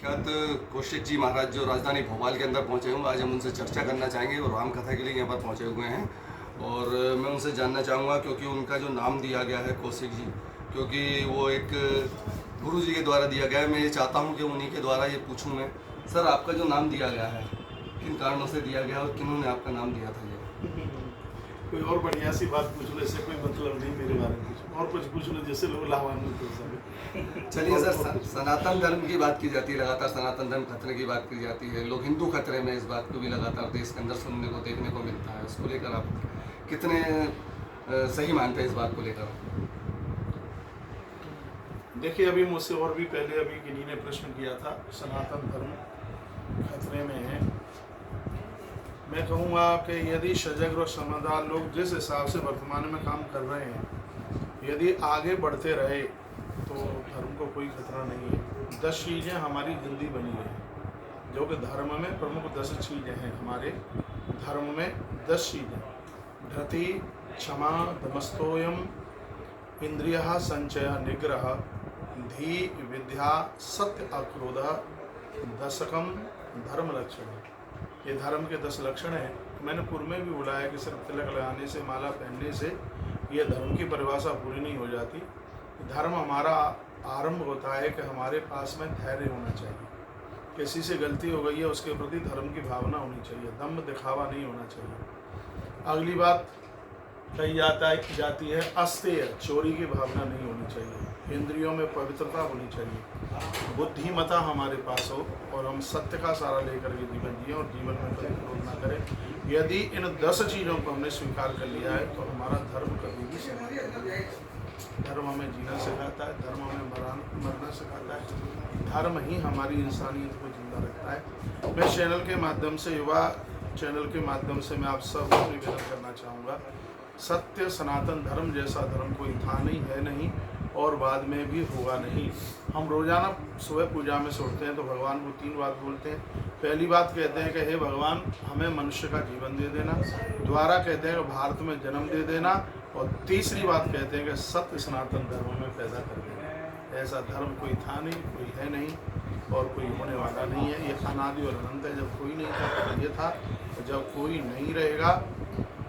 प्रख्यात कौशिक जी महाराज जो राजधानी भोपाल के अंदर पहुंचे हुए, आज हम उनसे चर्चा करना चाहेंगे। वो राम कथा के लिए यहाँ पर पहुंचे हुए हैं और मैं उनसे जानना चाहूँगा, क्योंकि उनका जो नाम दिया गया है कौशिक जी, क्योंकि वो एक गुरु जी के द्वारा दिया गया है। मैं ये चाहता हूँ कि उन्हीं के द्वारा ये पूछूँ मैं, सर आपका जो नाम दिया गया है किन कारणों से दिया गया और किन्होंने आपका नाम दिया था? ये कोई और बढ़िया सी बात पूछ लो, इससे कोई मतलब नहीं मेरे बारे में। और कुछ पूछ लो जिससे लोग लाभान्वित हो सके। चलिए सर, सनातन धर्म की बात की जाती है, लगातार सनातन धर्म खतरे की बात की जाती है। लोग हिंदू खतरे में, इस बात को भी लगातार देश के अंदर सुनने को देखने को मिलता है। उसको लेकर आप कितने सही मानते हैं इस बात को लेकर? देखिए, अभी मुझसे और भी पहले अभी किन्हीं ने प्रश्न किया था, सनातन धर्म खतरे में है। मैं कहूँगा कि यदि सजग और समझदार लोग जिस हिसाब से वर्तमान में काम कर रहे हैं, यदि आगे बढ़ते रहे तो धर्म को कोई खतरा नहीं है। 10 चीज़ें हमारी जिंदगी बनी है, जो कि धर्म में प्रमुख 10 चीज़ें हैं। हमारे धर्म में 10 चीज़ें: धृति, क्षमा, दमस्तोयम, इंद्रिय संचय निग्रह, धी विद्या, सत्य अक्रोध, दशकम धर्म लक्षण। ये धर्म के 10 लक्षण हैं। मैंने पूर्व में भी बोला है कि सिर्फ तिलक लगाने से, माला पहनने से ये धर्म की परिभाषा पूरी नहीं हो जाती। धर्म हमारा आरंभ होता है कि हमारे पास में धैर्य होना चाहिए। किसी से गलती हो गई है, उसके प्रति धर्म की भावना होनी चाहिए, दम्भ दिखावा नहीं होना चाहिए। अगली बात कही जाती है अस्तेय, चोरी की भावना नहीं होनी चाहिए। इंद्रियों में पवित्रता होनी चाहिए, बुद्धिमता हमारे पास हो और हम सत्य का सहारा लेकर के जीवन जिए और जीवन में कभी क्रोध ना करें। यदि इन 10 चीज़ों को हमने स्वीकार कर लिया है तो हमारा धर्म कभी भी समाप्त नहीं होगा। धर्म हमें जीना सिखाता है, धर्म हमें मरना सिखाता है, धर्म ही हमारी इंसानियत को जिंदा रखता है। मैं चैनल के माध्यम से, युवा चैनल के माध्यम से मैं आप सब निवेदन करना चाहूँगा, सत्य सनातन धर्म जैसा धर्म कोई था नहीं, है नहीं और बाद में भी होगा नहीं। हम रोज़ाना सुबह पूजा में सोचते हैं तो भगवान को 3 बात बोलते हैं। पहली बात कहते हैं कि हे भगवान, हमें मनुष्य का जीवन दे देना। द्वारा कहते हैं कि भारत में जन्म दे देना। और तीसरी बात कहते हैं कि सत्य सनातन धर्म में पैदा कर देना। ऐसा धर्म कोई था नहीं, कोई है नहीं और कोई होने वाला नहीं है। ये अनादि और अनंत है। जब कोई नहीं था तब ये था, जब कोई नहीं रहेगा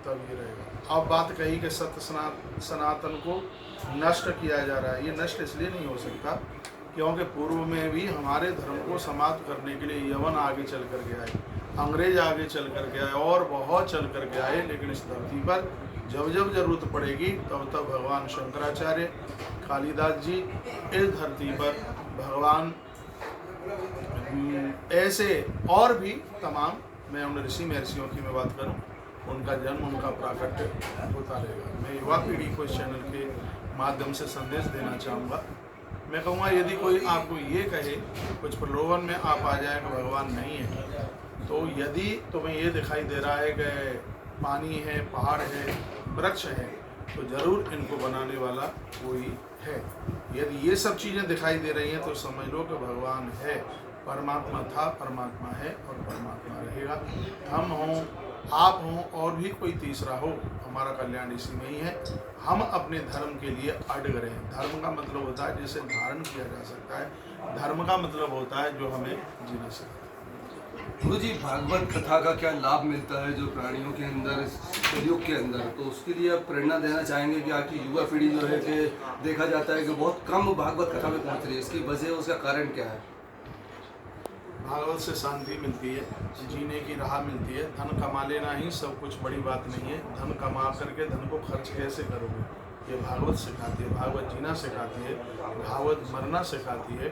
तब ये रहेगा। अब बात कही कि सत्य सनातन को नष्ट किया जा रहा है। ये नष्ट इसलिए नहीं हो सकता क्योंकि पूर्व में भी हमारे धर्म को समाप्त करने के लिए यवन आगे चल कर के आए, अंग्रेज आगे चल कर के आए और बहुत चल कर के आए। लेकिन इस धरती पर जब जब जरूरत पड़ेगी तब तब भगवान शंकराचार्य, कालिदास जी इस धरती पर, भगवान ऐसे और भी तमाम, मैं उन ऋषि महर्षियों की मैं बात करूं, उनका जन्म, उनका प्राकट्य होता रहेगा। मैं युवा पीढ़ी को इस चैनल के माध्यम से संदेश देना चाहूँगा। मैं कहूँगा यदि कोई आपको ये कहे, कुछ प्रलोभन में आप आ जाए कि भगवान नहीं है, तो यदि तुम्हें ये दिखाई दे रहा है कि पानी है, पहाड़ है, वृक्ष है, तो ज़रूर इनको बनाने वाला कोई है। यदि ये सब चीज़ें दिखाई दे रही हैं तो समझ लो कि भगवान है। परमात्मा था, परमात्मा है और परमात्मा रहेगा। हम हों, आप हों और भी कोई तीसरा हो, हमारा कल्याण इसी में ही है। हम अपने धर्म के लिए अड़ग रहें। धर्म का मतलब होता है जिसे धारण किया जा सकता है। धर्म का मतलब होता है जो हमें जीना सिखाता है। गुरु जी, भागवत कथा का क्या लाभ मिलता है जो प्राणियों के अंदर कलयुग के अंदर, तो उसके लिए आप प्रेरणा देना चाहेंगे कि आपकी युवा पीढ़ी जो है कि देखा जाता है कि बहुत कम भागवत कथा में पहुंच रही है, इसकी वजह, उसका कारण क्या है? भागवत से शांति मिलती है, जीने की राह मिलती है। धन कमा लेना ही सब कुछ बड़ी बात नहीं है। धन कमा करके धन को खर्च कैसे करोगे, ये भागवत सिखाती है। भागवत जीना सिखाती है, भागवत मरना सिखाती है।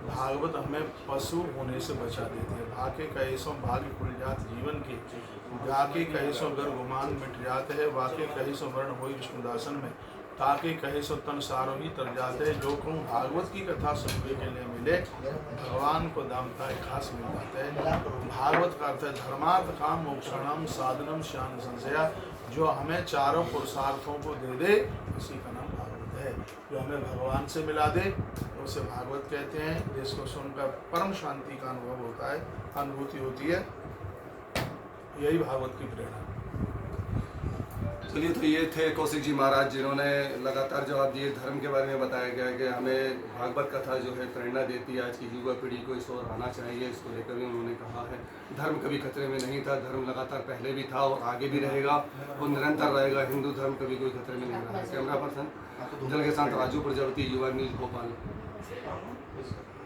भागवत हमें पशु होने से बचा देती है। भाके कहेसों भाग्य खुल जात जीवन के, गाके कहेसों गर गुमान मिट जाते हैं, वाके कहेसों वर्ण हो विष्णुदासन में, ताकि कहे सो तन सारो ही तर जाते। जो कहूँ भागवत की कथा सुनने के लिए मिले, भगवान को दामता खास मिल जाता है। भागवत का अर्थ है धर्मार्थ काम मोक्षणम साधनम श्यान संशया। जो हमें चारों पुरुषार्थों को दे दे, उसी का नाम भागवत है। जो हमें भगवान से मिला दे उसे भागवत कहते हैं। जिसको सुनकर परम शांति का अनुभव होता है, अनुभूति होती है, यही भागवत की प्रेरणा। चलिए, तो ये थे कौशिक जी महाराज, जिन्होंने लगातार जवाब दिए। धर्म के बारे में बताया गया कि हमें भागवत कथा जो है प्रेरणा देती है, आज की युवा पीढ़ी को इस ओर आना चाहिए। इसको लेकर भी उन्होंने कहा है धर्म कभी खतरे में नहीं था, धर्म लगातार पहले भी था और आगे भी रहेगा और निरंतर रहेगा। हिंदू धर्म कभी कोई खतरे में नहीं रहा है। कैमरा पर्सन जल के साथ राजू प्रजापति, युवा न्यूज़ भोपाल।